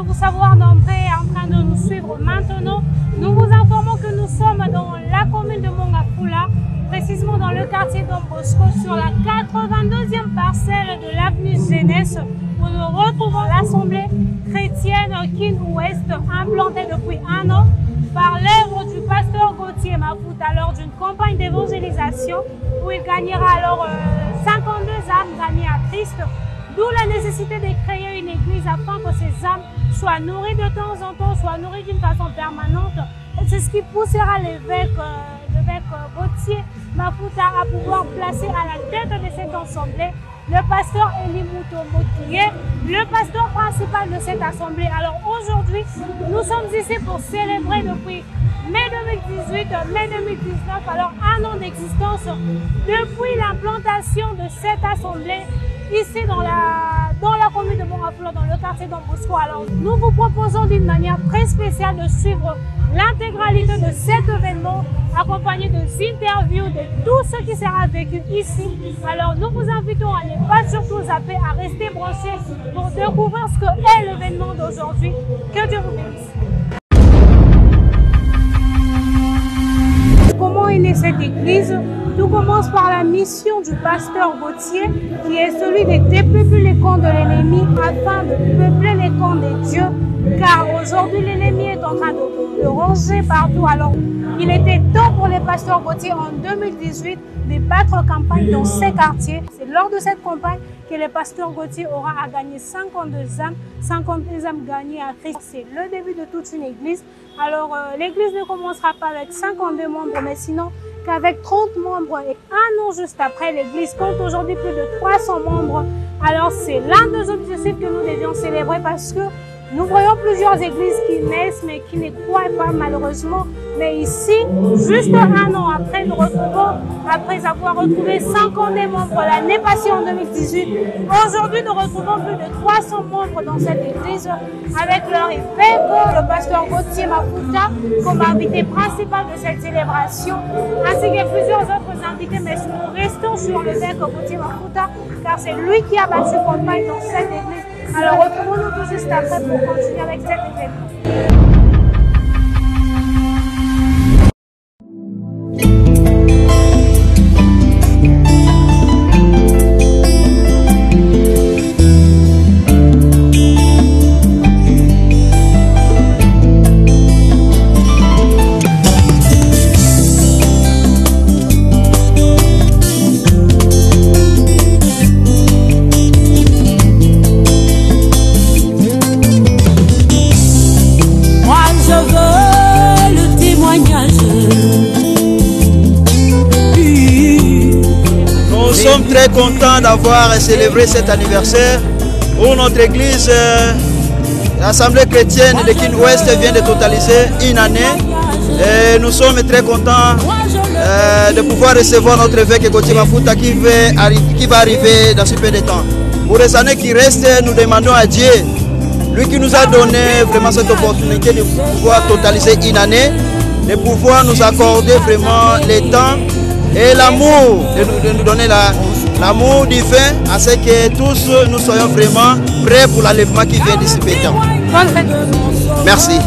vous savoir nombreux en train de nous suivre maintenant, nous vous informons que nous sommes dans la commune de Mongafula, précisément dans le quartier Don Bosco, sur la 82e parcelle de l'avenue Jeunesse, où nous retrouvons l'Assemblée chrétienne Kin Ouest, implantée depuis 1 an par l'œuvre du pasteur Gauthier Mafuta lors d'une campagne d'évangélisation où il gagnera alors 52 âmes gagnées à Christ, d'où la nécessité de créer une église afin que ces âmes soient nourries de temps en temps, soient nourries d'une façon permanente. Et c'est ce qui poussera l'évêque Gauthier Mafuta à pouvoir placer à la tête de cette assemblée le pasteur Eli Mutombo, qui est le pasteur principal de cette assemblée. Alors aujourd'hui, nous sommes ici pour célébrer depuis mai 2018, mai 2019, alors 1 an d'existence depuis l'implantation de cette assemblée ici dans la commune de Mongafula, dans le quartier Don Bosco. Alors nous vous proposons d'une manière très spéciale de suivre l'intégralité de cet événement, accompagné de interviews de tout ce qui sera vécu ici. Alors nous vous invitons à ne pas surtout zapper, à rester branchés pour découvrir ce que est l'événement d'aujourd'hui. Que Dieu vous bénisse. Comment est née cette église? Tout commence par la mission du pasteur Gauthier, qui est celui de dépeupler les camps de l'ennemi afin de peupler les camps des dieux, car aujourd'hui l'ennemi est en train de ranger partout. Alors il était temps pour les pasteurs Gauthier en 2018 de battre campagne dans ces quartiers. C'est lors de cette campagne que le pasteur Gauthier aura à gagner 52 âmes, 52 âmes gagnées à Christ. C'est le début de toute une église. Alors l'église ne commencera pas avec 52 membres, mais sinon qu'avec 30 membres. Et 1 an juste après, l'église compte aujourd'hui plus de 300 membres. Alors c'est l'un des objectifs que nous devions célébrer, parce que nous voyons plusieurs églises qui naissent mais qui ne croient pas malheureusement. Mais ici, juste 1 an après, nous retrouvons, après avoir retrouvé 50 membres l'année passée en 2018, aujourd'hui nous retrouvons plus de 300 membres dans cette église avec leur évêque, le pasteur Gauthier Mafuta, comme invité principal de cette célébration, ainsi que plusieurs autres invités. Mais nous restons sur l'évêque Gauthier Mafuta, car c'est lui qui a battu campagne dans cette église. Alors retrouvons-nous tout juste après pour continuer avec cet événement. Nous sommes très contents d'avoir célébré cet anniversaire où notre église, l'Assemblée chrétienne de Kin Ouest, vient de totaliser 1 année. Et nous sommes très contents de pouvoir recevoir notre évêque Gauthier Mafuta qui va arriver dans ce peu de temps. Pour les années qui restent, nous demandons à Dieu, lui qui nous a donné vraiment cette opportunité de pouvoir totaliser 1 année, de pouvoir nous accorder vraiment le temps et l'amour, de nous donner l'amour divin, à ce que tous nous soyons vraiment prêts pour l'enlèvement qui vient d'ici peu de temps. Merci.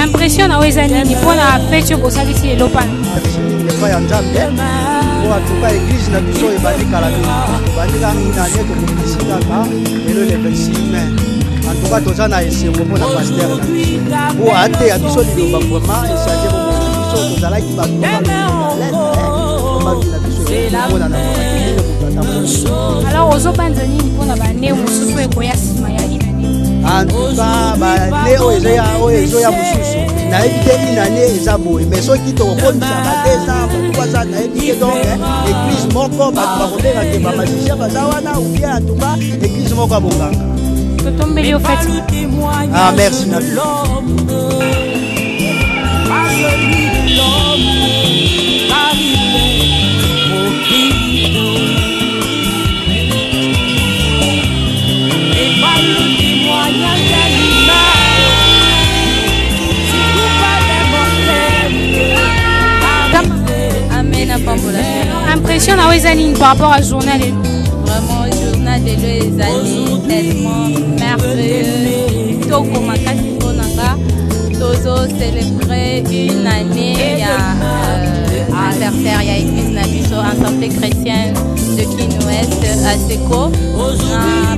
Impression na weza nini pona pecho bosalisi elopana epa ya nzambe po atuka église na biso ebandi kala bandika nani tokokisikaka lelo le 26 mai antuka toza na esengo mpona paster na biso po ateya biso liloba vraiment esange bomona biso tozalaki batomabina biso mpona na alors ozobanza nini mpona bane mosusu ekoya nsima ya antuka bane oyo ezoya mosusu nayebi te 1 année eza boye mais soki tokokomisa badeza baza na église donc église moko bato bakobenga ke bamagicien baza wana ou bien en tout cas église moko ya bonganga. Totombeli au fait. Ah merci Nabi. Impression à Oezaline par rapport à journal. Vraiment, le journal de l'Oezaline tellement merveilleux. Toko Makasi Bonanga, Tozo célébrer une année anniversaire, il y a Église Nabiso, Assemblée chrétienne de Kinouest à Seko,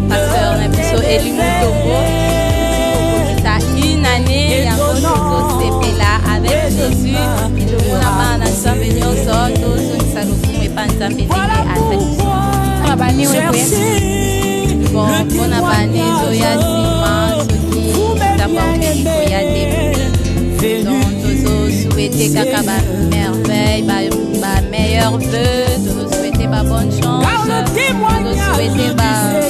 pasteur Nabiso Eli Mutombo. Ça une année, il y a Tozo CP là avec Jésus. On a pas ensemble nyonso Tozo Salokum et pas ensemble bon, on a banné Zoya Sima, Soki, d'abord Koya Demi. Donc, Tozo souhaiter Kaka merveille, meilleur vœu, Tozo souhaiter bonne chance, Tozo souhaiter grâce,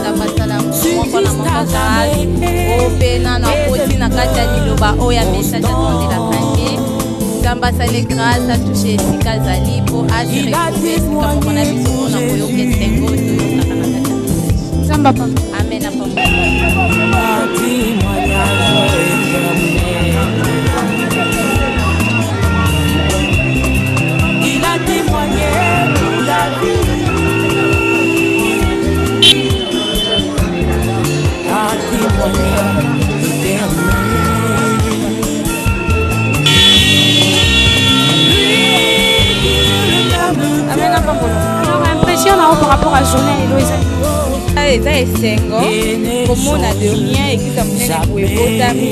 d'abord salam, on a grâce, au pena, na poti, na kata liloba, oya message de la famille. Kamba sale grâce à toucher Sika Zali pour attirer comme on a vu sur mon envoyé au Kestengo. Zamba papa. Amen à papa. Il a témoigné pour la vie. A témoigné l'éternel. Impression par rapport à journée et Loïsa. Eza esengo komona de rien ekisa munene boyebotami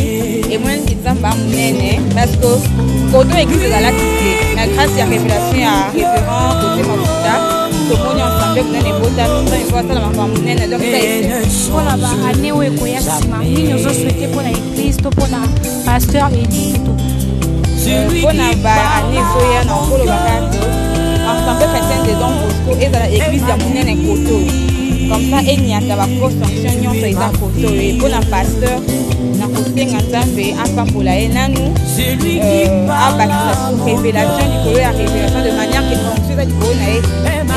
emoni nzamba munene parce que kodo ekisa ezalaki te na grâce ya révélation ya révérend côté mafuta tomoni ensemble munene ebotami nzambe mpo asala makambo munene donc eza esengo mpona baannée oyo ekoya nsima nini ozosouhaite mpona église to mpona pasteur ediki to mpona baannée ekoya na okolobaka to ensemble chrétienne de Don Bosco ezala église ya munene koto comme ça il n'y a pas de fonction nyonso eza koto pour la pasteur na kosenga nzambe apambola ye nanu abakisa sur révélation likolo ya révélation de manière que fonction eza likolo na ye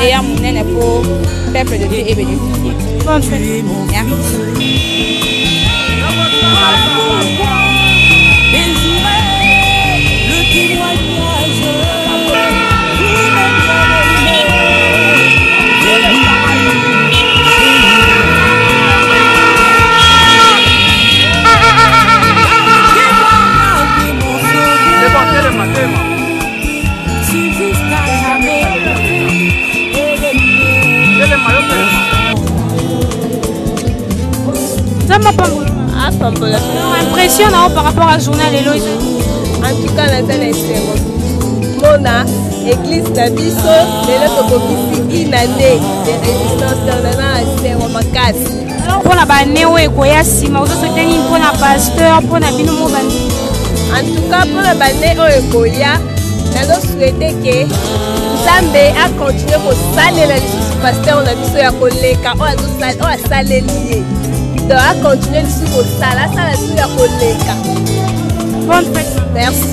eya munene pour peuple de Dieu et bénéficier. Bonne fête. Impression par rapport à journal et Loïsa. En tout cas, la salle est Mona, église Nabiso, mais là, une année de résistance dans la Makas. Alors, pour la année, oui, Koya Sima, vous souhaitez pour la pasteur, pour la bino Mobani. En tout cas, pour la année, Koya, nous souhaitons que Zambé a continué pour saler la pasteur, on a vu ça, on a salé lié. Donc, à continuer sur ça, là, ça la suite à collègue. Bonne fête. Merci.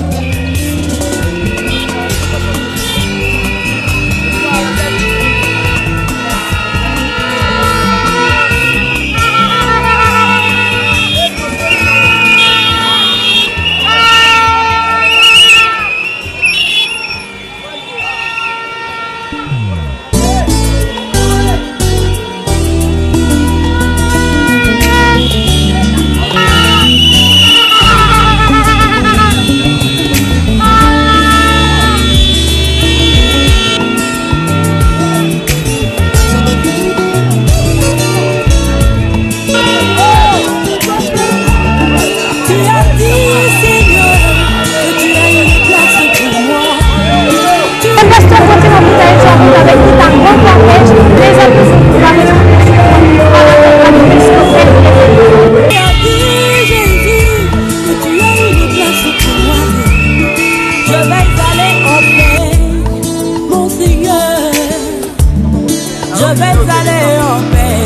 aller en paix,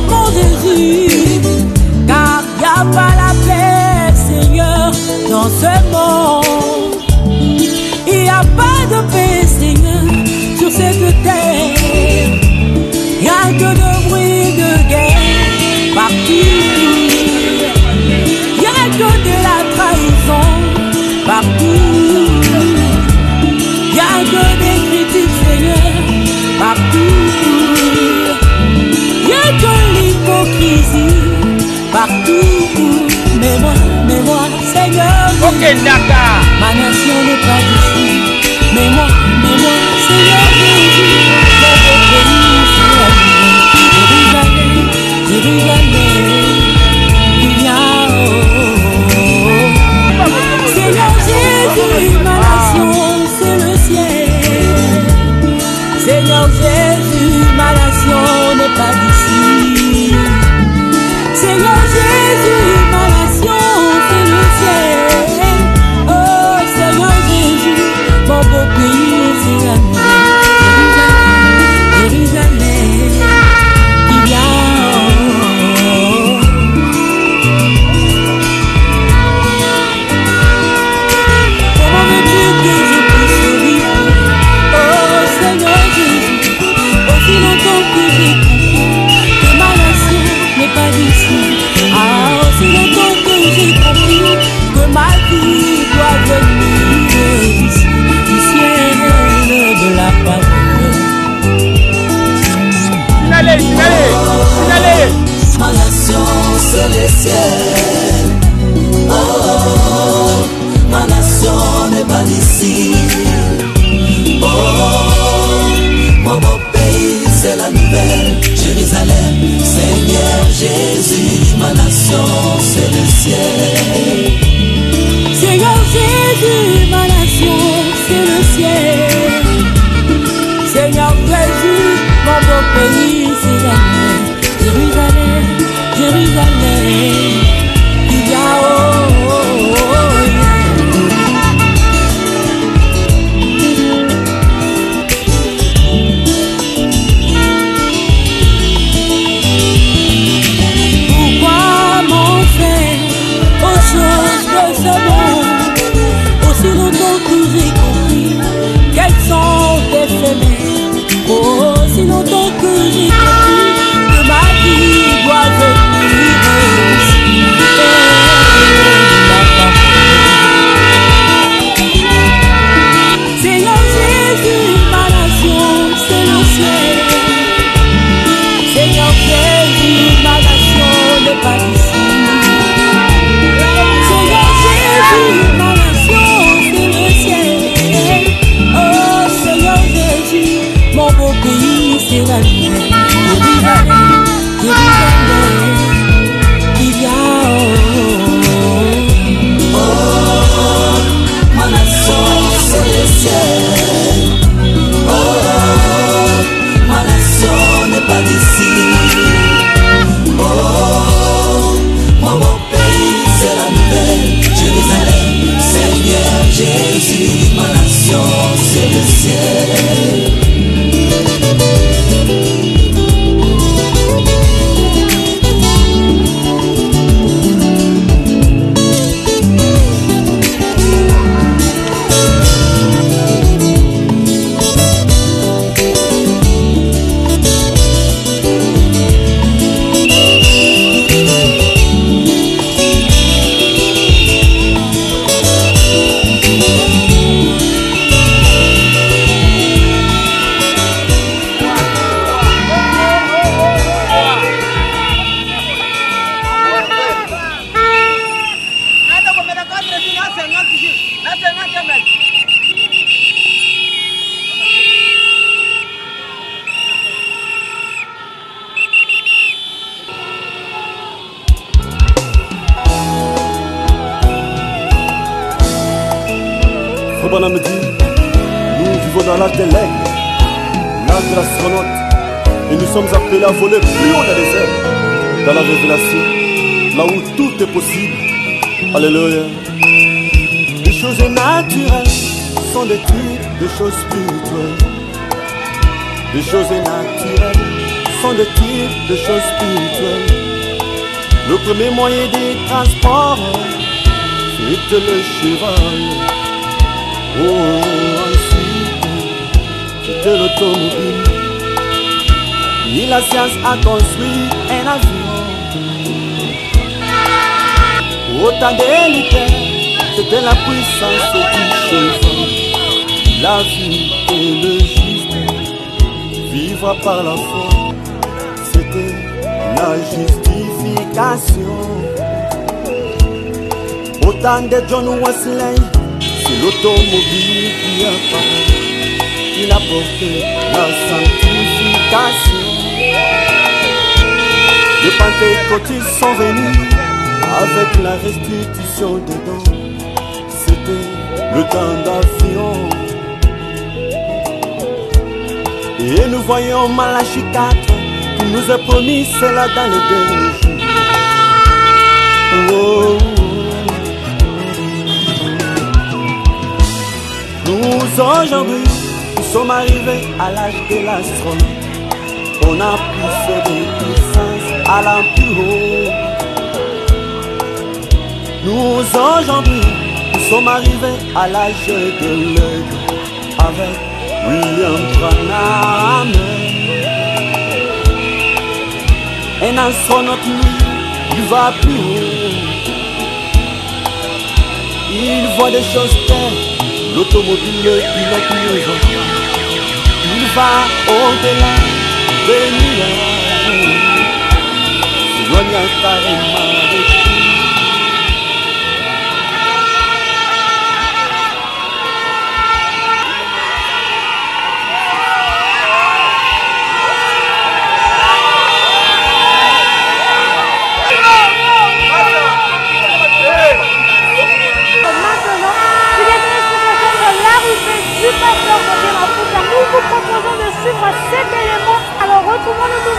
mon Jésus, car y a pas la paix, Seigneur, dans ce monde. Il y a pas de paix, Seigneur, sur cette terre. Y a que de bruit de guerre partout. Y a que de la trahison partout. Y a que des critiques, Seigneur, partout. Y a que l'hypocrisie partout. Mais moi, Seigneur, ma nation n'est pas d'ici. Mais moi, Seigneur Jésus, mon beau pays, c'est Jérusalem, il y a Seigneur Jésus, ma nation, c'est le ciel. Seigneur Jésus, ma nation n'est pas d'ici. Seigneur Jésus, ma nation, c'est le ciel. Oh Seigneur Jésus, mon beau pays, c'est la Jérusalem, il y a comment veux-tu que je puisse vivre? Oh Seigneur Jésus, aussi longtemps que j'ai compris que ma nation n'est pas d'ici. Ah, aussi longtemps que j'ai compris que ma vie doit venir d'ici, du ciel de la parole. Signalez. Ma nation, c'est le ciel. Oh, ma nation n'est pas d'ici. Oh, mon beau pays, c'est la nouvelle Jérusalem. Seigneur Jésus, ma nation, c'est le ciel. Seigneur Jésus, ma nation, c'est le ciel. Seigneur Jésus, mon beau pays, c'est la nouvelle Jérusalem, Jérusalem, il y a Pourquoi m'en faire aux choses de ce monde, aussi longtemps que j'ai compris qu'elles sont éphémères, aussi longtemps que j'ai compris que ma vie doit venir ici. Seigneur Jésus, ma nation, c'est le ciel. Seigneur Jésus, ma nation n'est pas d'ici. Seigneur Jésus, ma nation, c'est le ciel. Oh Seigneur Jésus, mon beau pays, c'est la lumière. Jérusalem, Jérusalem, il y a oh, ma nation, c'est le ciel. Oh, ma nation n'est pas d'ici. Oh, mon beau pays, c'est la nouvelle Jérusalem. Seigneur Jésus, ma nation, c'est le ciel. Frobana me dit, nous vivons dans l'âge des legs, l'âge de l'astronaute, et nous sommes appelés à voler plus haut dans les airs, dans la révélation, là où tout est possible. Alléluia. Les choses naturelles sont des types de choses spirituelles. Les choses naturelles autant de types de choses spirituelles. Le premier moyen de transport, c'était le cheval. Oh, ensuite, c'était l'automobile. Et la science a construit un avion. Autant d'élitaires, c'était la puissance du cheval. La vie et le juste, vivre par la foi, c'était la justification. Autant de John Wesley, c'est l'automobile qui a parlé, qui a porté la sanctification. Les pentecôtistes sont venus avec la restitution des dons. C'était le temps d'avion. Et nous voyons Malachie 4 qui nous a promis cela dans les derniers jours. Oh. Nous aujourd'hui, nous sommes arrivés à l'âge de l'astronomie. On a poussé des puissances à la plus haut. Nous aujourd'hui, nous sommes arrivés à l'âge de l'aigle avec William Branham. Un astronaute, lui, il va plus haut. Il voit des choses telles, l'automobile, le pilote nous entend. Il va au-delà des nuages, s'éloigne carrément de tout. Nous vous proposons de suivre cet élément. Alors retrouvons-le tout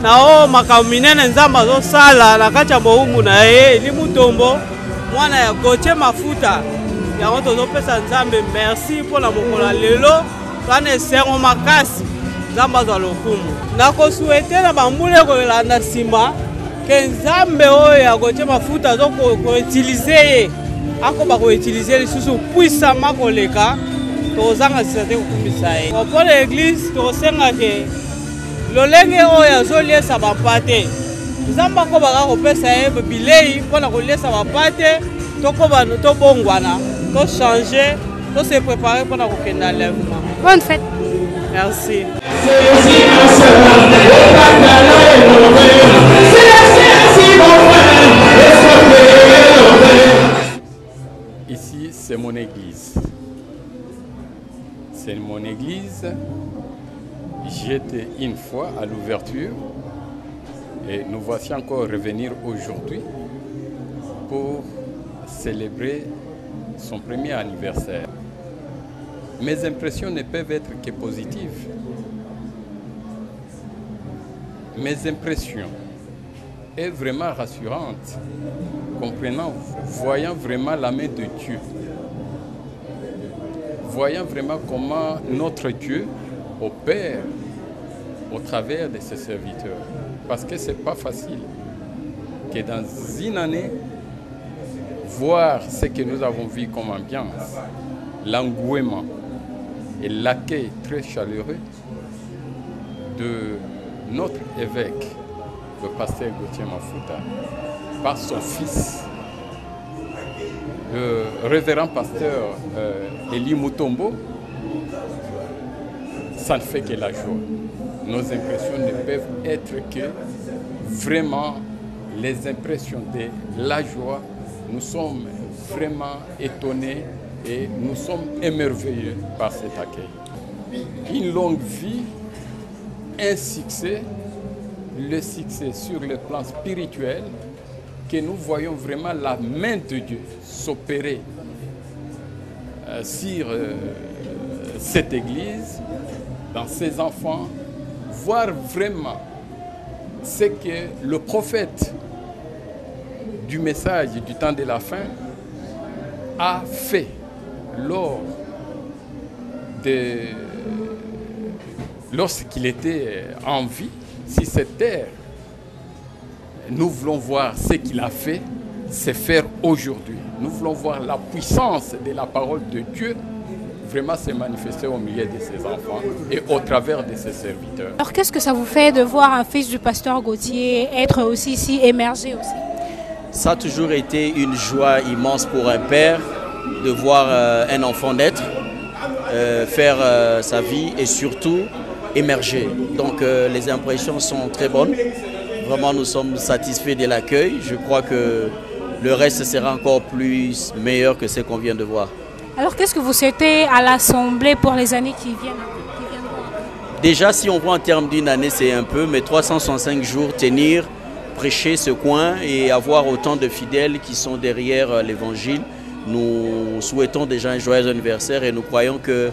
nao makambo minene nzambe azosala na kati ya bowumbu na ye Eli Mutombo mwana ya Gauthier Mafuta yango tozopesa nzambe merci mpona mokolo lelo twana esengo makasi nzambe azwa lokumu nakosuete na bambula kolanda nsima ke nzambe oyo ya Gauthier Mafuta azokoutilize ye akoba koutilize lisusu puissama koleka tozangasisa te kokumisa ye mpona eglise tokosenga ke lolenge oyo azoliesa bampa te nzambe akobaka kopesa ye bilei mpona koliesa bampa te tobongwana tochange tose prépare mpona kokenda lèvement. Bonne fête. Merci. Ici, c'est mon église. C'est mon église. J'étais une fois à l'ouverture et nous voici encore revenir aujourd'hui pour célébrer son premier anniversaire. Mes impressions ne peuvent être que positives. Mes impressions est vraiment rassurante, comprenant, voyant vraiment la main de Dieu, voyant vraiment comment notre Dieu opère au travers de ses serviteurs. Parce que ce n'est pas facile que dans une année, voir ce que nous avons vu comme ambiance, l'engouement et l'accueil très chaleureux de notre évêque, le pasteur Gauthier Mafuta, par son fils, le révérend pasteur Eli Mutombo, ça ne fait que la joie. Nos impressions ne peuvent être que vraiment les impressions de la joie. Nous sommes vraiment étonnés et nous sommes émerveillés par cet accueil. Une longue vie, un succès, le succès sur le plan spirituel, que nous voyons vraiment la main de Dieu s'opérer sur cette église, dans ses enfants, voir vraiment ce que le prophète du message du temps de la fin a fait lorsqu'il était en vie sur cette terre. Nous voulons voir ce qu'il a fait se faire aujourd'hui. Nous voulons voir la puissance de la parole de Dieu vraiment se manifester au milieu de ses enfants et au travers de ses serviteurs. Alors qu'est-ce que ça vous fait de voir un fils du pasteur Gauthier être aussi ici, émerger aussi? Ça a toujours été une joie immense pour un père de voir un enfant naître, faire sa vie et surtout émerger. Donc les impressions sont très bonnes. Vraiment, nous sommes satisfaits de l'accueil. Je crois que le reste sera encore plus meilleur que ce qu'on vient de voir. Alors qu'est-ce que vous souhaitez à l'Assemblée pour les années qui viennent? Déjà, si on voit en termes d'une année, c'est un peu, mais 365 jours, tenir, prêcher ce coin et avoir autant de fidèles qui sont derrière l'évangile. Nous souhaitons déjà un joyeux anniversaire et nous croyons que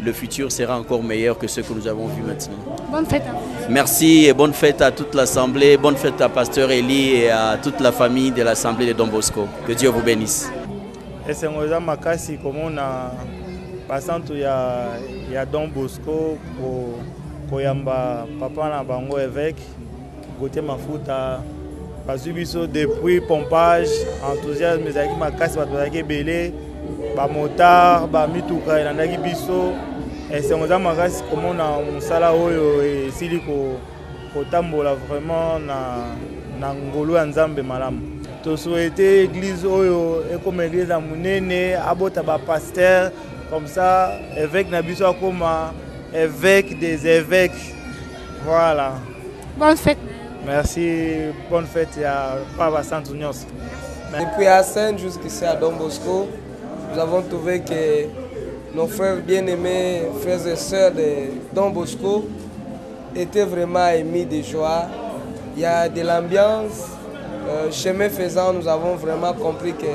le futur sera encore meilleur que ce que nous avons vu maintenant. Bonne fête à vous. Merci et bonne fête à toute l'Assemblée, bonne fête à Pasteur Eli et à toute la famille de l'Assemblée de Don Bosco. Que Dieu vous bénisse. esengoza makasi komona basantu ya Don Bosco koyamba papa na bango évêque Gauthier Mafuta bazwi biso depuis pompage enthousiasme ezalaki makasi bato bazalaki ebele bamotard bamituka elandaki biso esengoza makasi komona mosala oyo esili kotambola vraiment na ngolu ya Nzambe malamu. To souhaiter église oyo comme église à munene abota ba pasteur comme ça évêque na biso akoma évêque des évêques. Voilà. Bonne fête. Merci, bonne fête à Papa Santunios. Depuis à Sainte jusqu'ici à Don Bosco, nous avons trouvé que nos frères bien-aimés, frères et sœurs de Don Bosco étaient vraiment émis de joie. Il y a de l'ambiance. Chemin faisant, nous avons vraiment compris que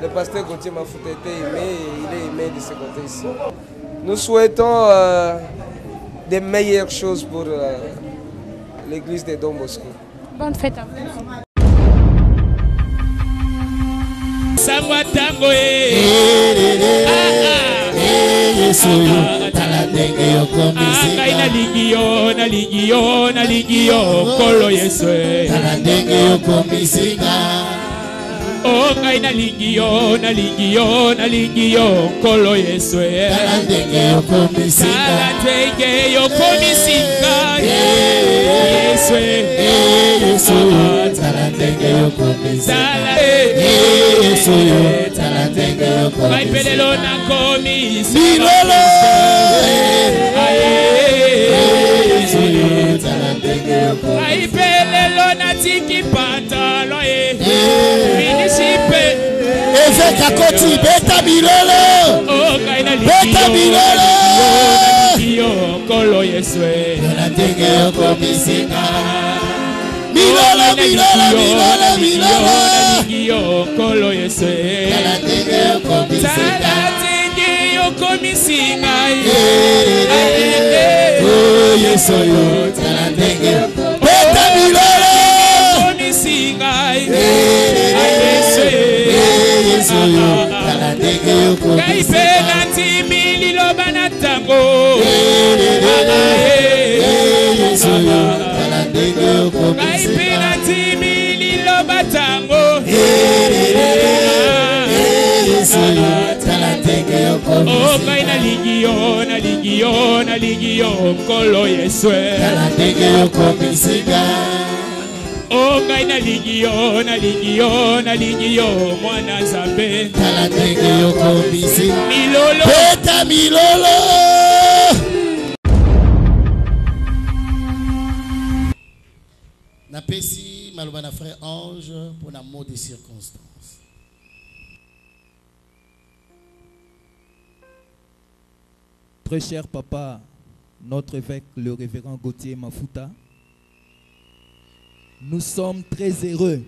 le pasteur Gauthier Mafuta était aimé et il est aimé de ce côté ici. Nous souhaitons des meilleures choses pour l'église de Don Bosco. Bonne fête à vous. Oh, ngai nalingi yo nkolo Yesu tala ndenge yo komisinga Yesu tala ndenge yo komisinga Yesu tala ndenge yo komisinga ngai pelelo na komisinga Yesu tala ndenge yo komisinga ngai pelelo na tiki pantalo Ezeka koti beta bilolo beta bilolo kolo Yesu na ndenge yo komisinga bilolo bilolo bilolo bilolo kolo Yesu na ndenge yo komisinga komisinga oh Yesu yo na ndenge beta bilolo komisinga Kai pena timili loba na tango Kai pena timili loba tango Oh kai nalingi yo nkolo Yesu Oh ngai nalingi yo mwana Nzambe tala ndenge yo komisinga milolo beta milolo. Napesi maloba na frère Ange pour la mot des circonstances. Très cher papa, notre évêque, le révérend Gauthier Mafuta, nous sommes très heureux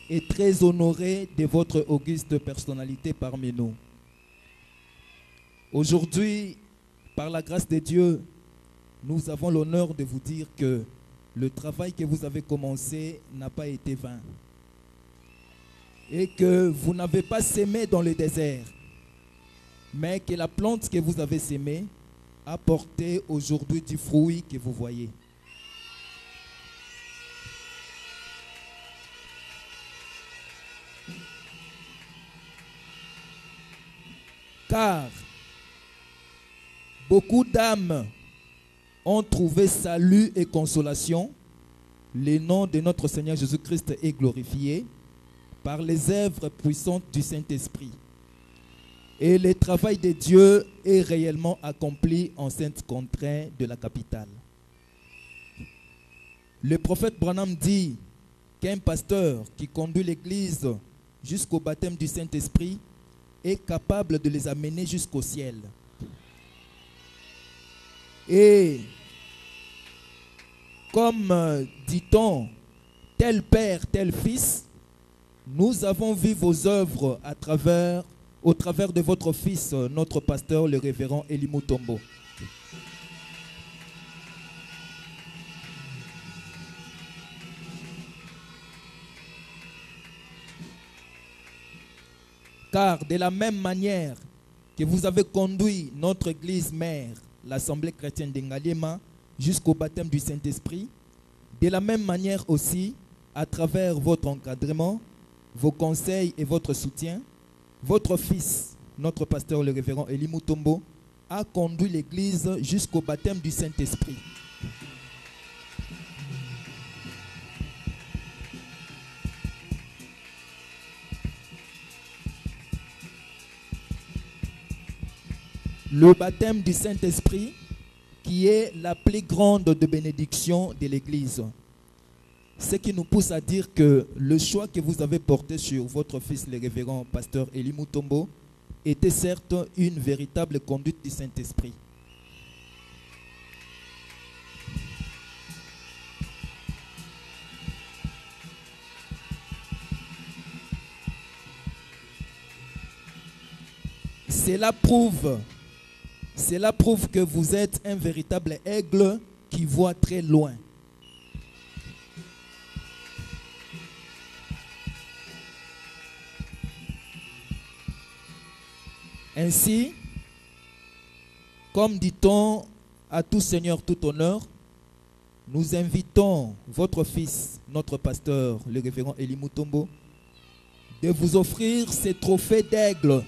et très honorés de votre auguste personnalité parmi nous. Aujourd'hui, par la grâce de Dieu, nous avons l'honneur de vous dire que le travail que vous avez commencé n'a pas été vain. Et que vous n'avez pas sémé dans le désert, mais que la plante que vous avez sémée a porté aujourd'hui du fruit que vous voyez. Car beaucoup d'âmes ont trouvé salut et consolation. Le nom de notre Seigneur Jésus-Christ est glorifié par les œuvres puissantes du Saint-Esprit. Et le travail de Dieu est réellement accompli en sainte contrée de la capitale. Le prophète Branham dit qu'un pasteur qui conduit l'Église jusqu'au baptême du Saint-Esprit est capable de les amener jusqu'au ciel. Et comme dit-on, tel père, tel fils, nous avons vu vos œuvres au travers de votre fils, notre pasteur, le révérend Eli Mutombo. Car de la même manière que vous avez conduit notre église mère, l'Assemblée chrétienne d'Engaliema, jusqu'au baptême du Saint-Esprit, de la même manière aussi, à travers votre encadrement, vos conseils et votre soutien, votre fils, notre pasteur le révérend Eli Mutombo, a conduit l'église jusqu'au baptême du Saint-Esprit. Le baptême du Saint-Esprit, qui est la plus grande de bénédiction de l'Église. Ce qui nous pousse à dire que le choix que vous avez porté sur votre fils, le révérend pasteur Eli Mutombo, était certes une véritable conduite du Saint-Esprit. Cela prouve que vous êtes un véritable aigle qui voit très loin. Ainsi, comme dit-on à tout Seigneur, tout honneur, nous invitons votre fils, notre pasteur, le révérend Eli Mutombo, de vous offrir ces trophées d'aigle.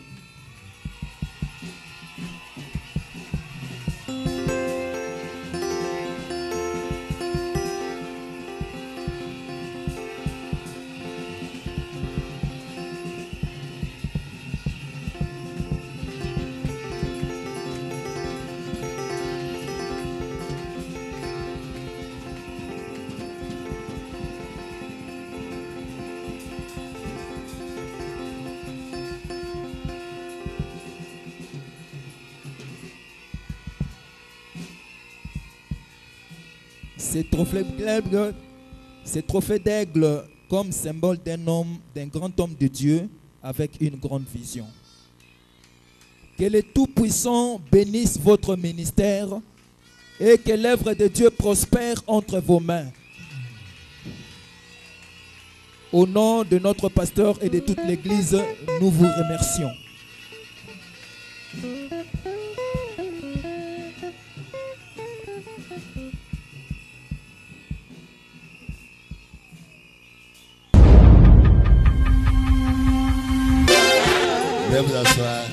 Ces trophées d'aigle comme symbole d'un homme, d'un grand homme de Dieu avec une grande vision. Que le Tout-Puissant bénisse votre ministère et que l'œuvre de Dieu prospère entre vos mains. Au nom de notre pasteur et de toute l'Église, nous vous remercions. Veuillez vous asseoir.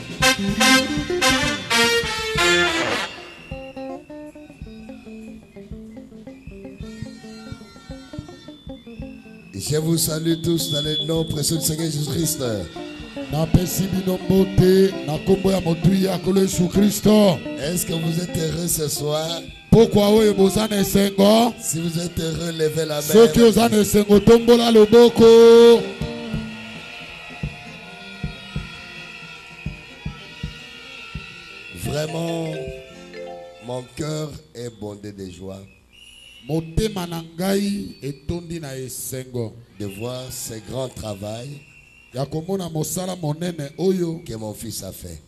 Je vous salue tous dans le nom précieux du Seigneur Jésus-Christ. Est-ce que vous êtes heureux ce soir? Si vous êtes heureux, levez la main. Vraiment, mon cœur est bondé de joie de voir ce grand travail que mon fils a fait.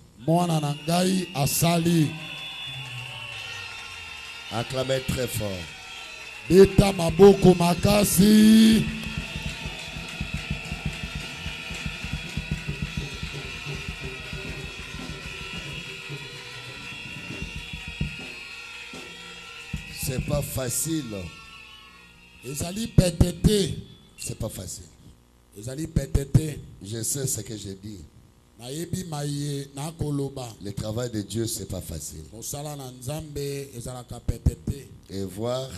Acclamez très fort. C'est pas facile. C'est pas facile. Je sais ce que j'ai dit. Le travail de Dieu, c'est pas facile. Et voir,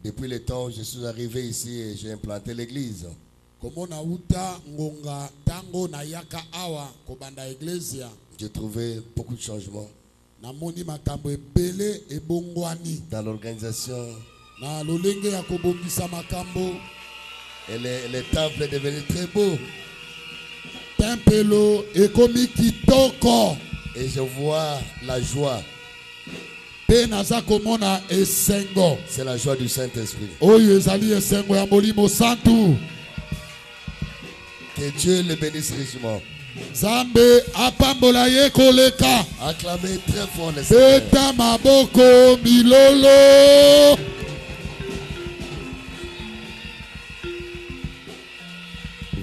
depuis le temps où je suis arrivé ici et j'ai implanté l'église, j'ai trouvé beaucoup de changements dans l'organisation. Et le temple est devenu très beau. Et je vois la joie. C'est la joie du Saint-Esprit. Que Dieu le bénisse richement. Acclamez très fort le Seigneur.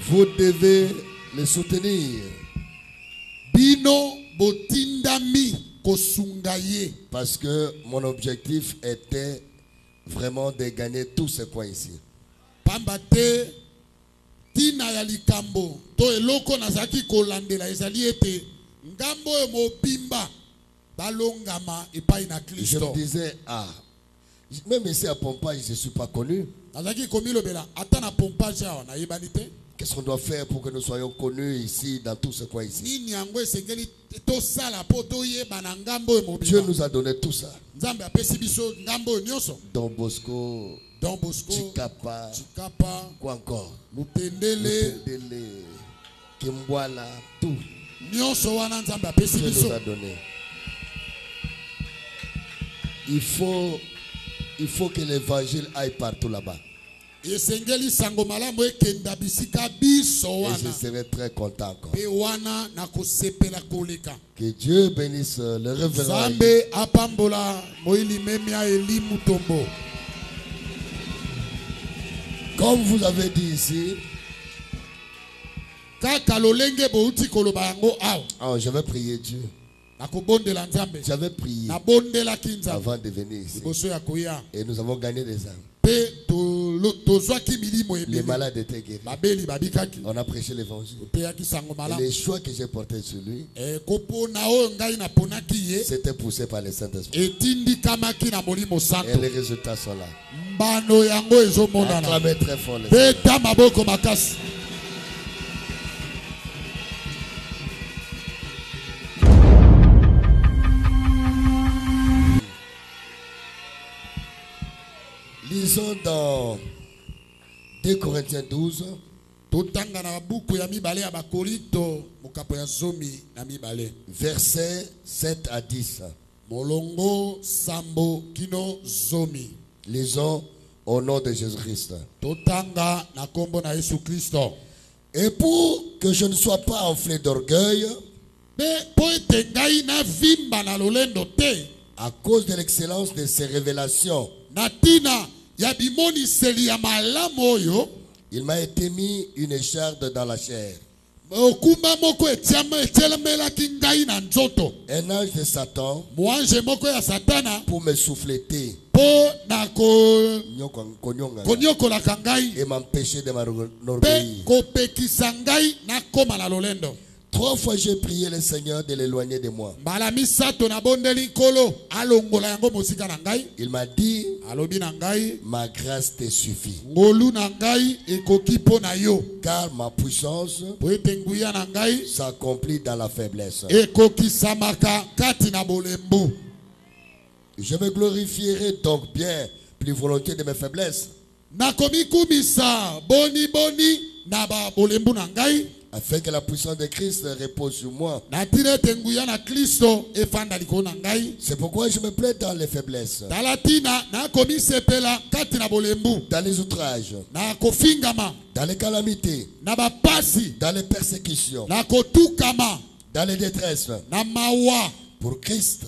Vous devez le soutenir. Parce que mon objectif était vraiment de gagner tous ces coins ici. Je me disais, même ici à Pompage, je ne suis pas connu. Qu'est-ce qu'on doit faire pour que nous soyons connus ici, dans tout ce coin ici? Dieu nous a donné tout ça. Don Bosco, Chikapa, quoi encore? Mutendele, Kimbwala, tout. Dieu nous a donné. Il faut que l'évangile aille partout là-bas. Et je serai très content encore. Que Dieu bénisse le révérend. Comme vous avez dit ici, Oh, je vais prier Dieu. J'avais prié avant de venir ici. Et nous avons gagné des âmes. Les malades étaient guéris. On a prêché l'évangile. Et les choix que j'ai portés sur lui, c'était poussé par le Saint-Esprit. Et les résultats sont là. Acclamez très fort les Seigneur. Lisons dans 2 Corinthiens 12. Versets 7 à 10. Lisons au nom de Jésus-Christ. Et pour que je ne sois pas enflé d'orgueil, à cause de l'excellence de ces révélations, il m'a été mis une écharde dans la chair. Un ange de Satan pour me souffléter et m'empêcher de m'enorgueillir. 3 fois j'ai prié le Seigneur de l'éloigner de moi. Il m'a dit, ma grâce te suffit. Car ma puissance s'accomplit dans la faiblesse. Je me glorifierai donc bien plus volontiers de mes faiblesses, afin que la puissance de Christ repose sur moi. C'est pourquoi je me plais dans les faiblesses, dans les outrages, dans les calamités, dans les persécutions, dans les détresses, pour Christ.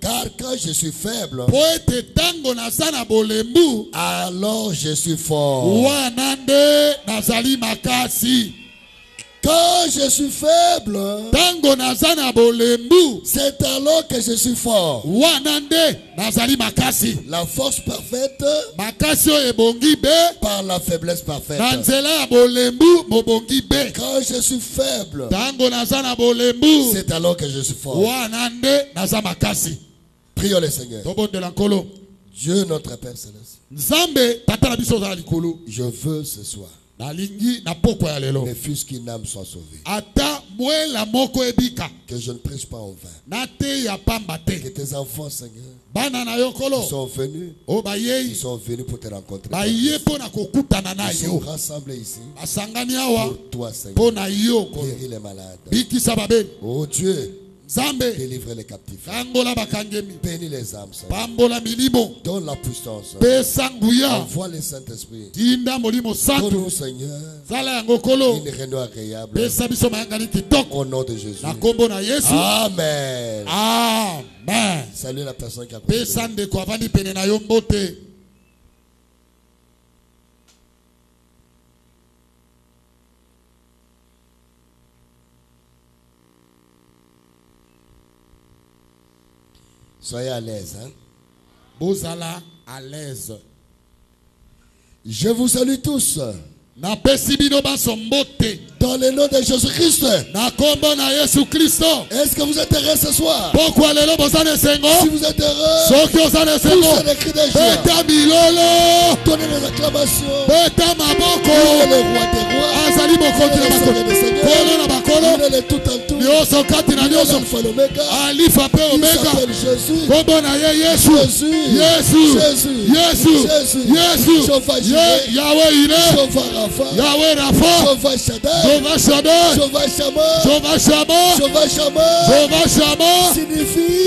Car quand je suis faible, alors je suis fort. Quand je suis faible, c'est alors que je suis fort. La force parfaite par la faiblesse parfaite. Quand je suis faible, c'est alors que je suis fort. Prions le Seigneur. Dieu notre Père Céleste, je veux ce soir, mais fût-ce qu'une âme soit sauvée, que je ne prêche pas en vain, que tes enfants, Seigneur, ils sont venus pour te rencontrer. Ils sont rassemblés ici pour toi, Seigneur. Guéris les malades. Oh Dieu, délivre les captifs. Bénis les âmes, Seigneur. Donne la puissance. Envoie le Saint-Esprit. Donne-nous, Seigneur, une réunion agréable. Au nom de Jésus. Amen. Amen. Salut la personne qui a compris. Soyez à l'aise. Hein? Bozala à l'aise. Je vous salue tous. Dans le nom de Jésus-Christ. Est-ce que vous êtes heureux ce soir? Si vous êtes heureux, poussez des cris de joie. Donnez des acclamations. Le roi des rois. Le Seigneur des seigneurs. Il est tout en tout. Il est l'alpha et l'oméga. Il s'appelle Jésus. Jésus. Yahweh Rapha, Jehovah Shaddai, Jehovah Shammah, signifie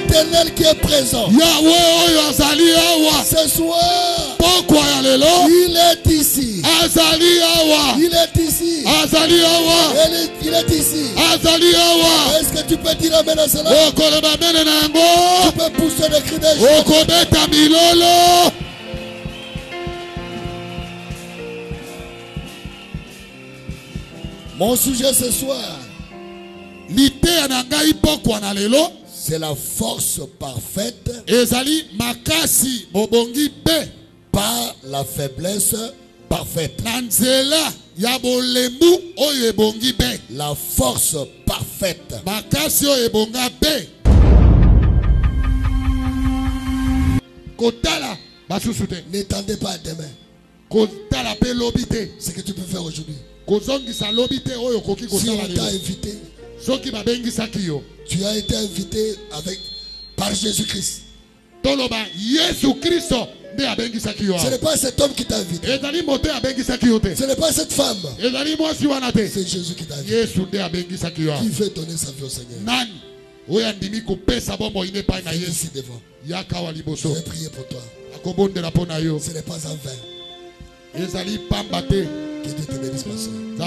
l'Éternel qui est présent. Ce soir, il est ici. Il est ici. Il est ici. Est-ce que tu peux dire amen à cela? Tu peux pousser des cris de joie. Mon sujet ce soir, c'est la force parfaite par la faiblesse parfaite. La force parfaite. N'étendez pas demain ce que tu peux faire aujourd'hui. Si on t'a invité, tu as été invité par Jésus-Christ. Ce n'est pas cet homme qui t'a invité. Ce n'est pas cette femme. C'est Jésus qui t'a invité. Qui veut donner sa vie au Seigneur. Viens ici devant. Je vais prier pour toi. Ce n'est pas en vain. Que Dieu te bénisse, ma soeur. Que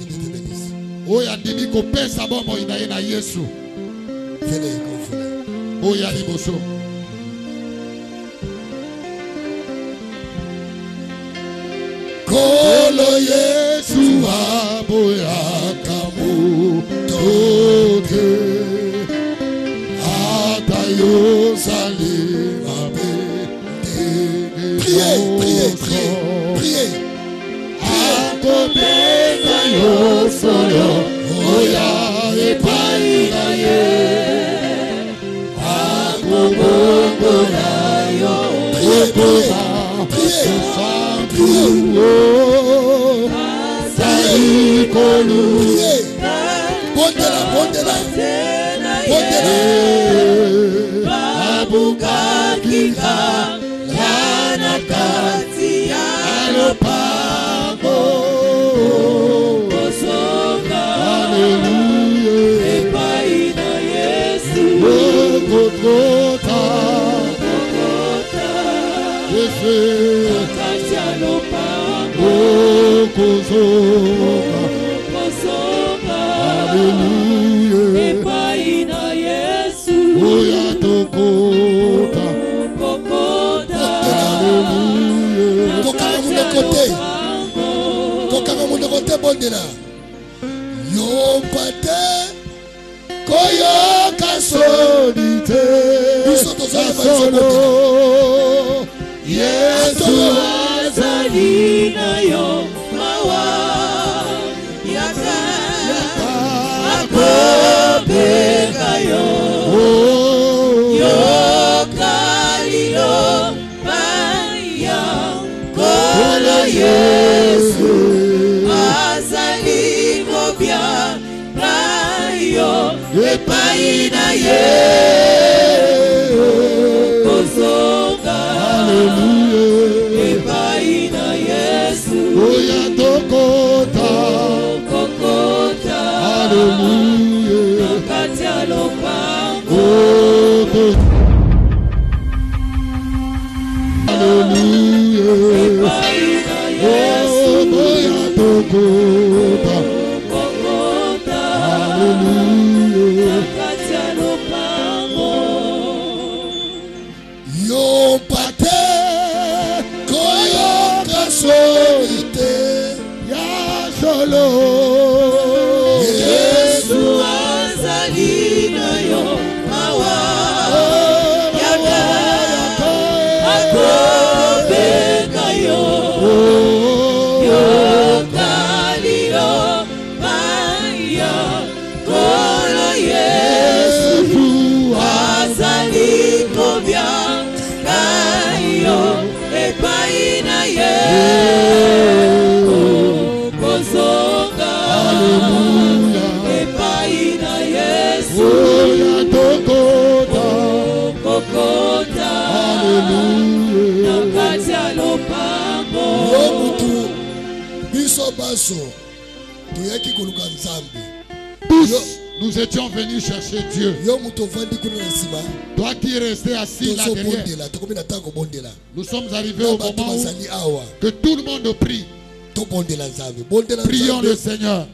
Dieu te bénisse. Venez comme vous voulez. Kolo Yesu aboyakamu toke atayo salemabe. Priez, priez, priez, priez. Akobeka yo solo oya epaina ye. Akobongo na yo. Priez, priez, priez. Bondela, bondela, bondela. Babuka kika, lana kati ya lopango. Kosoka, hallelujah. Epaina Yesu. Kokota, kokota. Kati ya lopango. Kosoka, hallelujah. Epaina Yesu. Oya tokota, kokota, hallelujah. Kokanga mundo kote bondela. Yo pate koyo kasolite. Kasolo Yesu azali na yo mawa yaka akobeka yo kalilo baya kolo Yesu azali kobya na yo epaina ye kosoka, hallelujah. Epaina Yesu. Oya tokota, kokota, hallelujah. Nakati ya lopango. Hallelujah. Epaina Yesu. Oya tokota, kokota, hallelujah. Nakati ya lopango. Yo pate koyo kasolite ya solo Yesu azali na yo mawa yaka akobeka yo kalilo baya kolo Yesu azali kobya epaina ye kosoka, hallelujah. Epaina Yesu oya tokota, kokota, hallelujah. Nakati ya lopango. Yo mutu biso baso tuyaki koluka nzambe. Nous étions venus chercher Dieu. Toi qui es resté assis là derrière. Nous sommes arrivés au moment que tout le monde prie. Prions le Seigneur.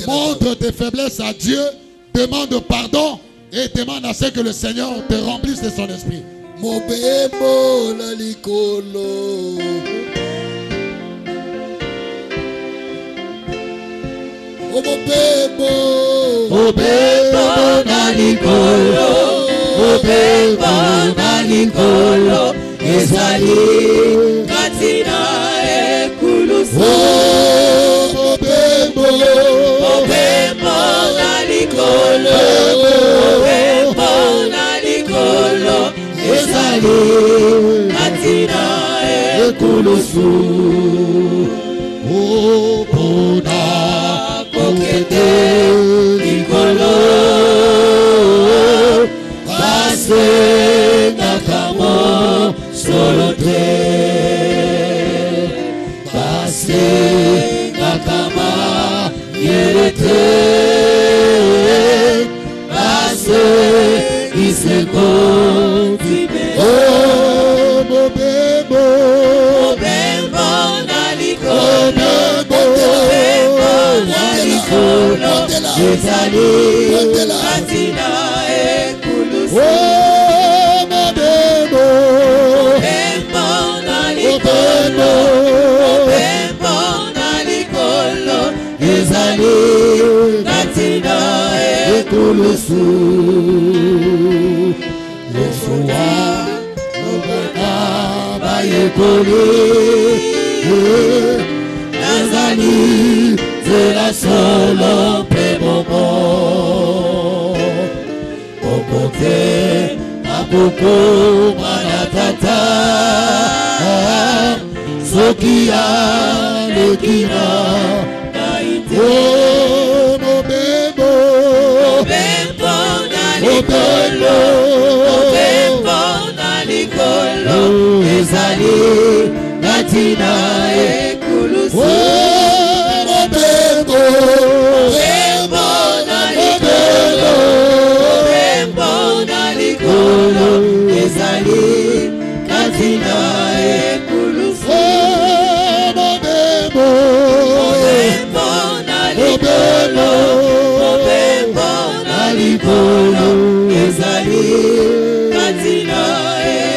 Montre tes faiblesses à Dieu. Demande pardon et demande à ce que le Seigneur te remplisse de son esprit. Mobembo na likolo. Mobembo. Mobembo na likolo. Mobembo na likolo. Ezali katina ekulusu. Mobembo. Mobembo na likolo. Mobembo na likolo. Ezali katina ekulusu. Opona kokete likolo. Pase nakamo solote. Pase nakama yerete. Pase iseko tibe. Oh, Mobembo. Mobembo na likolo. Mobembo na likolo. Ezali katina ekulusu. Oh, Mobembo. Mobembo na likolo. Mobembo na likolo. Ezali katina ekulusu. Yosuwa lobana bayekoli. Nazali zela solo pe bobo. Okote apoko manatata. Sokia lekina naite. Oh, Mobembo. Mobembo na likolo. Mobembo na likolo. Ezali natina ekulusu. Oh, Mobembo. Mobembo na likolo. Mobembo na likolo. Ezali katina ekulusu. Oh, Mobembo. Mobembo na likolo. Mobembo na likolo. Ezali katina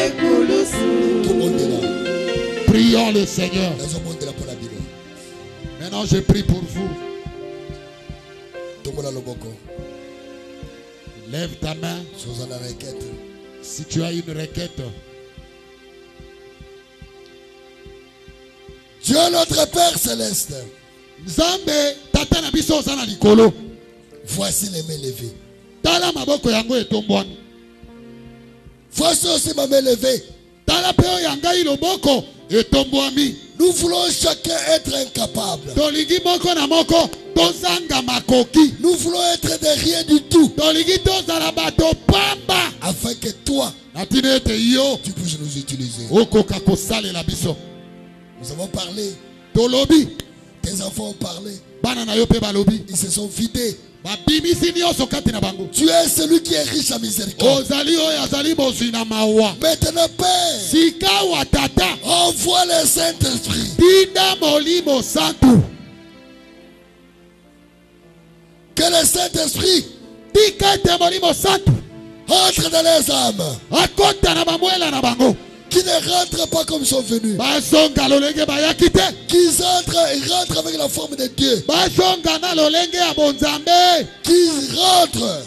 ekulusu. Prions le Seigneur. Maintenant, je prie pour vous. Lève ta main. Si tu as une requête. Dieu notre Père céleste. Nzambe tata na biso oza na likolo. Voici les mains levées. Tala maboko yango etombwani. Voici aussi ma main levée. Tala peo yangai loboko etombwami. Nous voulons chacun être incapable. Tolingi moko na moko tozanga makoki. Nous voulons être de rien du tout. Tolingi tozala bato pamba. Afin que toi, tu puisses nous utiliser. Okoka kosalela biso. Nous avons parlé. Tolobi. Tes enfants ont parlé. Bana na yo pe balobi. Ils se sont vidés. Tu es celui qui est riche à miséricorde. Maintenant, Père, envoie le Saint-Esprit. Que le Saint-Esprit entre dans les âmes. Qui ne rentrent pas comme ils sont venus. Qu'ils rentrent avec la forme de Dieu. Qu'ils rentrent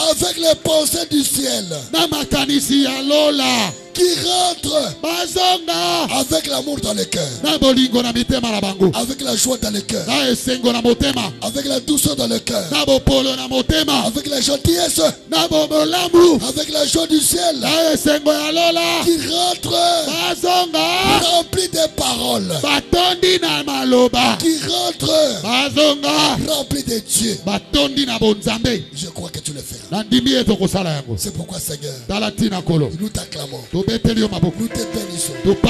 avec les pensées du ciel. Qui rentrent avec l'amour dans le cœur. Avec la joie dans le cœur. Avec la douceur dans le cœur. Avec la gentillesse. Avec la joie du ciel. Qui rentrent remplis de paroles. Qui rentrent remplis de Dieu. Je crois que tu le feras. C'est pourquoi, Seigneur, nous t'acclamons. Nous te bénissons. Nous te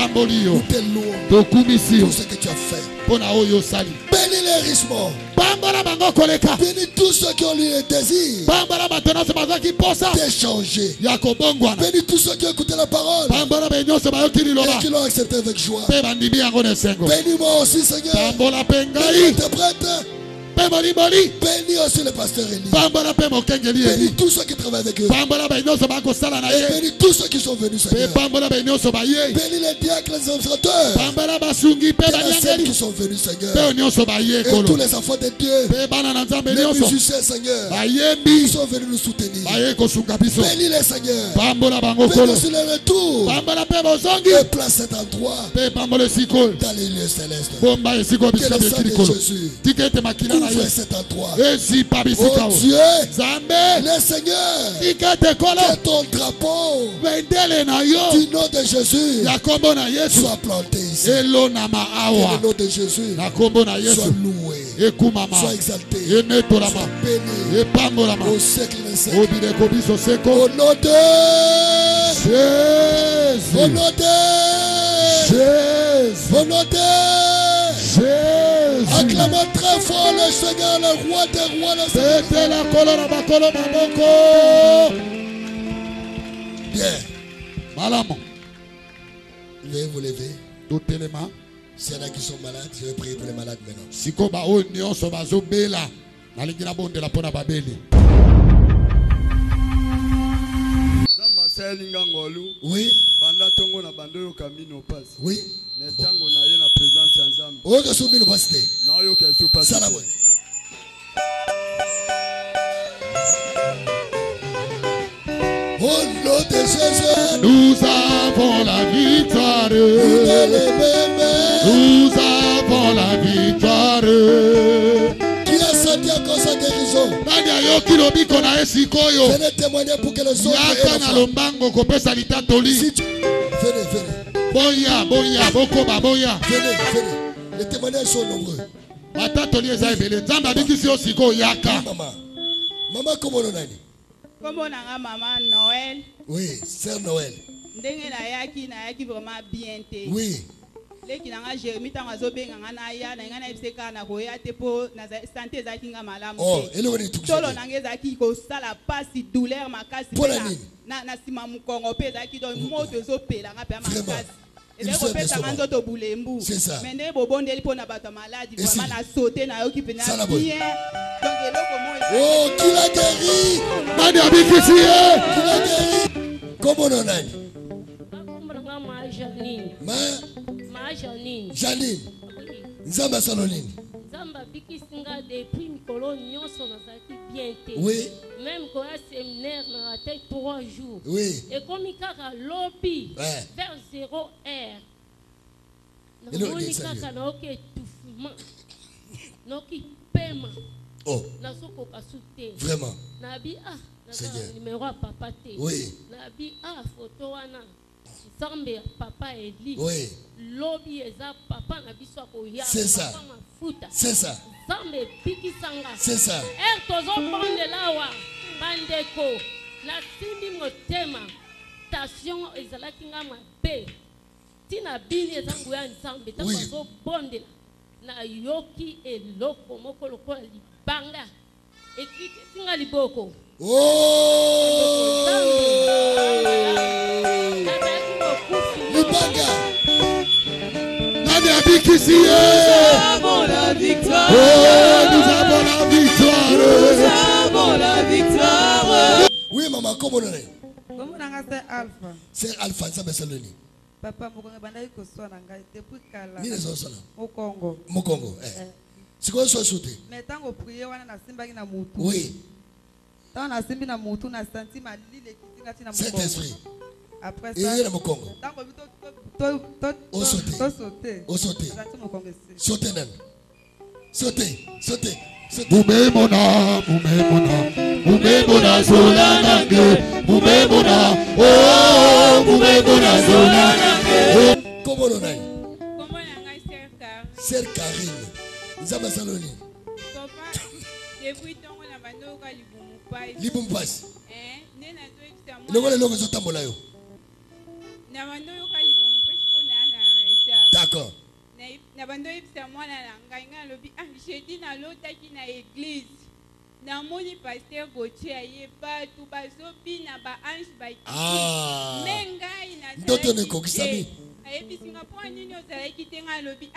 louons pour ce que tu as fait. Bénis les richement. Bénis tous ceux qui ont eu le désir d'échanger. Bénis tous ceux qui ont écouté la parole et qui l'ont accepté avec joie. Bénis-moi aussi, Seigneur. Bénis l'interprète. Bénis aussi le pasteur Élie. Bénis tous ceux qui travaillent avec eux. Et bénis tous ceux qui sont venus, Seigneur. Bénis les diacres, les administrateurs. Et celles qui sont venus, Seigneur. Et tous les enfants de Dieu. Les musiciens, Seigneur. Ils sont venus nous soutenir. Bénis les Seigneur. Bénis aussi le retour. Et place cet endroit dans les lieux célestes. Que le sang de Jésus couvre cet endroit. Oh Dieu, le Seigneur, que ton drapeau du nom de Jésus soit planté ici. Que le nom de Jésus soit loué, soit exalté, soit béni au siècle des siècles. Au nom de Jésus. Au nom de Jésus. Au nom de Jésus. Acclamons très fort le Seigneur, le roi des rois, le Seigneur. Bien. Malamon. Veuillez vous lever. S'il y en a qui sont malades, je vais prier pour les malades maintenant. Oui. Oui. Au nom de Jésus, nous avons la victoire. Nous avons la victoire. Qui a senti encore sa guérison? Venez témoigner pour que les autres venez. Venez. Les témoignages sont nombreux. Maman, comment on a dit? Comment maman Noël? Oui, sœur Noël. Ndenge na yaki vraiment bien te. Oui. Leki nanga Jérémie tangazo benga ngana ya na ngana ibseka na koya te po na santé za kinga malamu. Oh, eloko ni tukisha. Tolo nange za ki ko sala pasi douleur makasi na sima mukongo pe za ki don moto zo pela ngapa makasi. Et donc pesa nganzo to bulembu. C'est ça. Mais ne bobondeli po na bato maladi vraiment na sauter na yo ki pena bien. Donc eloko mo. Oh, qui l'a guéri? Mani abikisi. Qui l'a guéri? Comment on a dit? Janine. Nzamba Salonine. Nzamba bikisinga depuis mikolo nyonso nazaki bien te. Oui. Même quand un séminaire na raté 3 jours. Oui. Et comme kaka lobi vers 0 heure. Namoni kaka na oke étouffement. Noki paiement. Oh. Nasoko kasute. Vraiment. Nabi Seigneur. Numéro à papa te. Oui. Nabi photo wana. Zambe papa Eli. Oui. Lobby eza papa na biso akoya. C'est ça. C'est ça. Zambe biki sanga. C'est ça. Tozo pande lawa bandeko na simbi motema station ezalaki nga mabe tina bini ezangu ya nzambe tazo bonde na yoki eloko moko lokola libanga ekiki singa liboko. Libanga. Nani abikisi. Nous avons la victoire. Oh, nous avons la victoire. Nous avons la victoire. Oui, maman, comment on est? Comment on a Alpha? C'est Alpha, ça me semble. Papa, mon bandai ko so na ngai depuis kala. Ni les autres là. Au Congo. Mon Congo. C'est quoi ça sauté? Mais tant qu'on priait wana na simba na mutu. Oui. Tant na simbi na mutu na senti ma lile kitinga tina Saint esprit. Après ça. Et il est mon Congo. Tant qu'on au sauté. Au sauté. Sauté nan. Sauté. Mumemona zolanange, mumemona, oh, mumemona zolanange. Comment on a? Comment on a Sœur Karine. Nzamba Saloni. Papa, depuis ton on a bando ka libumupai. Libumupai. Nena to extra mo. Longo le longo zotambola yo. Na bando ka libumupai ko na arrêta. D'accord. Na bando extra mo na ngai nga lobi jeudi na lota ki na église. Na moni pasteur Gauthier aye batu bazobi na ba ange ba ki. Mengai na ndoto ne kokisami. Ayebi Singapore nini ozala ki tenga lobi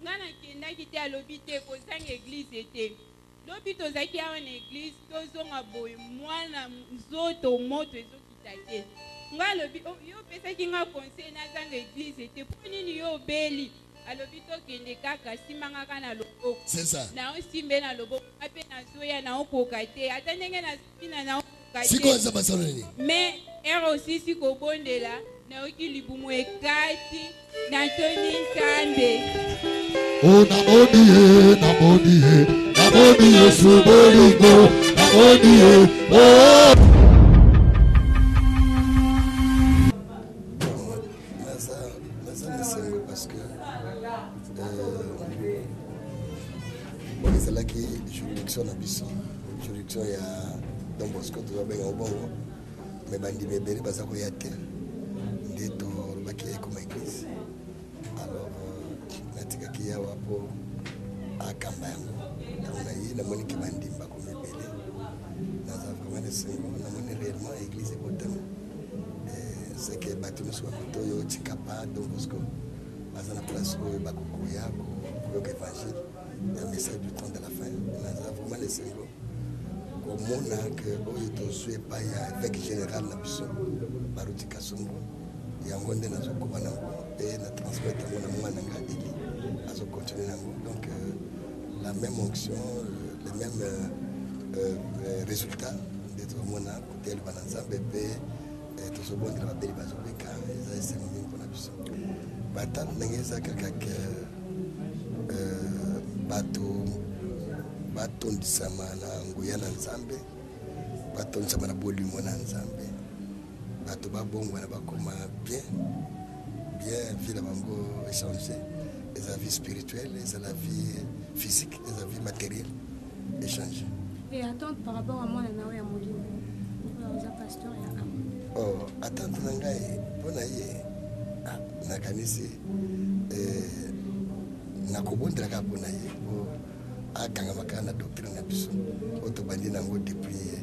ngana kenda ki te alobi te ko sang église ete. lobi tozaki awa na église tozonga boye mwana nzoto moto ezokita te nga lobi yo pesaki nga conseil nazanga église ete mpo nini yo obeli alobi tokende kaka simangaka na loboko naosimbe na loboko ape nazoya naokoka te ata ndenge nasina naokoka te mais ere osisi kobondela naoki libumu ekati natoni nzambe namoni Yesu bolingo namoni parce que ezalaki juridiction na biso juridiction ya Don Bosco tozabenga obongo me bandimi ebele baza koya te nde tolobaki ekoma église alors natikaki yawa mpo akamba yango ntango na ye namoniki bandimi bakomi ebele naza vraiment lesengo namoni réellement église ekotama c'est que bato nyonso bakoto oyo tikapa Don Bosco baza na place oyo bakokoya koyoka évangile un message du temps de la fin naza vraiment lesengo komona ke oyo tozwi epai ya évêque général na biso baruti kasongo yango nde nazokoma nango mpe na transmettre yango na mwana nga eli azocontinue nango donc la même onction le même résultat nde tozomona kote eloba na nzambe mpe tozobondela babeli bazobeka eza esengo mingi mpona biso batala ndenge eza kaka ke bato batondisama na nguya na nzambe batondisama na bolingo na nzambe bato babongwa na bakoma bien vie na bango échanger eza vie spirituelle eza la vie physique eza vie matérielle échanger et attendre par rapport à moi na nawe ya molimo eza pasteur ya attendre na ngai mpona ye nakanisi nakobondelaka mpona ye akangamaka na doctrine na biso oyo tobandi nango depuis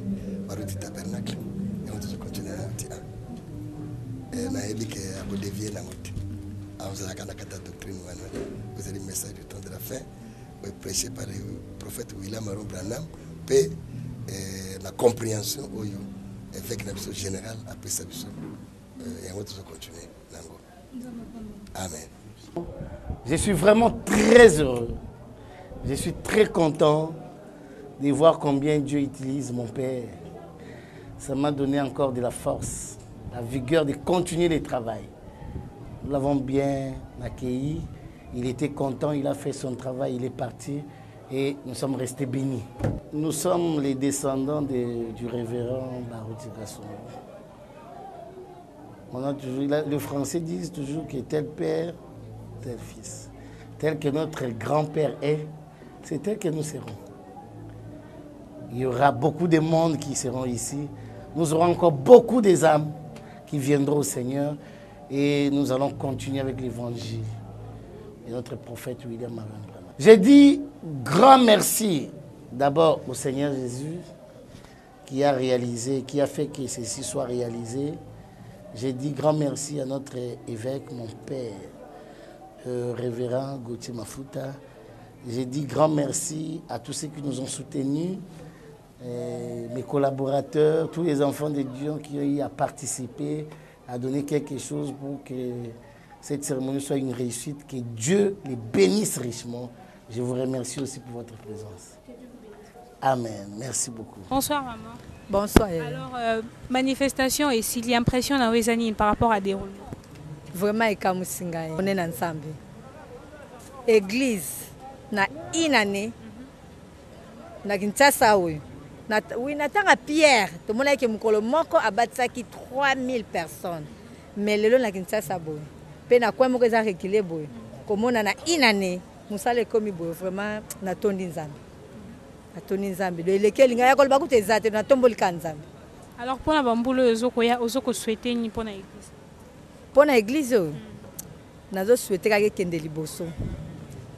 baruti tabernacle yango tozocontinue nango ti nayebi ke akodevie nango te azalaka na kata doctrine wana ozali message du temps de la fin prêché par le prophète William Aron Branham mpe la compréhension oyo évêque na biso général apesa biso yango tozocontinue nango amen. Je suis vraiment très heureux. Je suis très content de voir combien Dieu utilise mon Père. Ça m'a donné encore de la force, la vigueur de continuer le travail. Nous l'avons bien accueilli. Il était content, il a fait son travail, il est parti et nous sommes restés bénis. Nous sommes les descendants du révérend Baruti Kasongo. Les Français disent toujours que tel père, tel fils. Tel que notre grand-père est, c'est tel que nous serons. Il y aura beaucoup de monde qui seront ici. Nous aurons encore beaucoup des âmes qui viendront au Seigneur et nous allons continuer avec l'évangile de notre prophète William Aron Branham. J'ai dit grand merci d'abord au Seigneur Jésus qui a réalisé, qui a fait que ceci soit réalisé. J'ai dit grand merci à notre évêque, mon père, révérend Gauthier Mafuta. J'ai dit grand merci à tous ceux qui nous ont soutenus, mes collaborateurs, tous les enfants de Dieu qui ont eu à participer, à donner quelque chose pour que cette cérémonie soit une réussite, que Dieu les bénisse richement. Je vous remercie aussi pour votre présence. Amen. Merci beaucoup. Bonsoir maman. Bonsoir. Alors, manifestation et s'il y a impression dans les années par rapport à déroulement. Vraiment, on est ensemble. Église, na une année, na Kinshasa, oui. Oui, natanga Pierre, tout le monde qui mukolo moko abatsaki 3000 personnes. Mais le long na Kinshasa boy. Pe na kwa moko za reculer boy. Comme on a une année, musale komi boy vraiment na tondi nzambe. Na tondi nzambe. Le lekel nga yakol bakuta ezate na tomboli kanzambe. Alors pour la bambulo ozoko souhaiter ni pour na église. Pour na église nazo souhaiter ka kende liboso.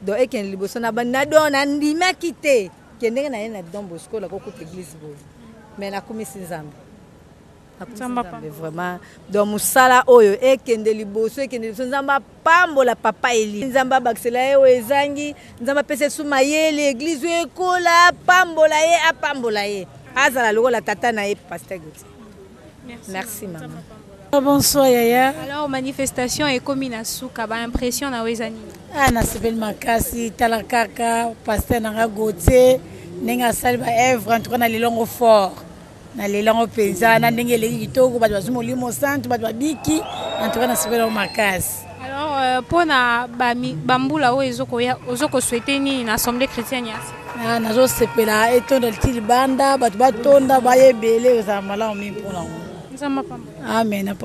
Donc ekende liboso na bana dona ndima kité. Kende na Don Bosco la kokuta église boy. Mais na komisi nzambe. vraiment donc mosala oyo ekende liboso nzambe apambola papa Eli nzambe abakisela ye oyo ezangi nzambe apesa esu mayele église oyo ekola apambola ye azala lokola tata na ye pasteur Gauthier. Merci maman. Bonsoir Yaya. Alors manifestation et comme Inasuka ba impression na wezani. Na sebel makasi talakaka pasteur na Gauthier nenga salba evre en tout cas na lelongo fort. Na lelongo penza na ndenge leki kitoko ba bazumo limo santu ba biki en tout cas na sebel makasi. Alors pona bambula o ezoko souhaiter ni na assemblée chrétienne yasi. Nazo sepela etonda litili banda batu batonda bayebele ozamala omi pona. Amen.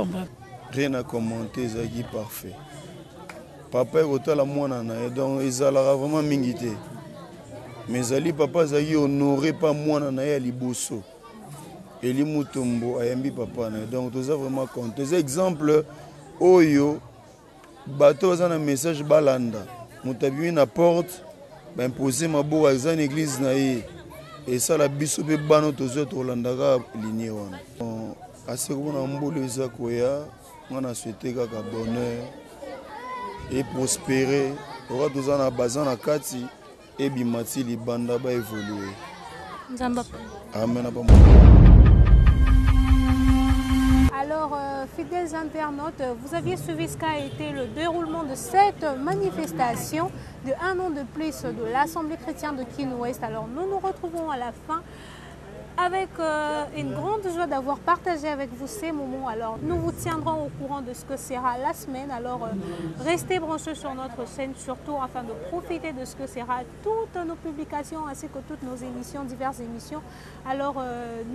Rien à commenter, Zagi parfait. Papa est la moine, donc ils allaient vraiment mingité. Mais Zali papa Zagi honoré pas moine na liboso. Et li mutombo ayambi papa donc tout ça vraiment compte. Des exemples oyo bateau za na message balanda. Mutabi na porte ba imposer maboko za une église na ye. Et ça la biso be bano tozo to landaka lignée wana. Assez comme on a mboulé ça koya, on a souhaité kaka bonheur et prospérer. On va tous en bazan à kati et bimati li banda ba évoluer. Amen. Alors, fidèles internautes, vous aviez suivi ce qu'a été le déroulement de cette manifestation de 1 an de plus de l'Assemblée chrétienne de Kin-Ouest. Alors, nous nous retrouvons à la fin avec une grande joie d'avoir partagé avec vous ces moments. Alors, nous vous tiendrons au courant de ce que sera la semaine. Alors, restez branchés sur notre chaîne, surtout afin de profiter de ce que sera toutes nos publications ainsi que toutes nos émissions, diverses émissions. Alors,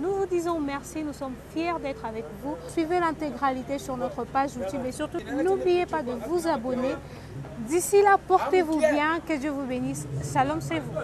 nous vous disons merci. Nous sommes fiers d'être avec vous. Suivez l'intégralité sur notre page YouTube et surtout, n'oubliez pas de vous abonner. D'ici là, portez-vous bien. Que Dieu vous bénisse. Shalom, c'est vous.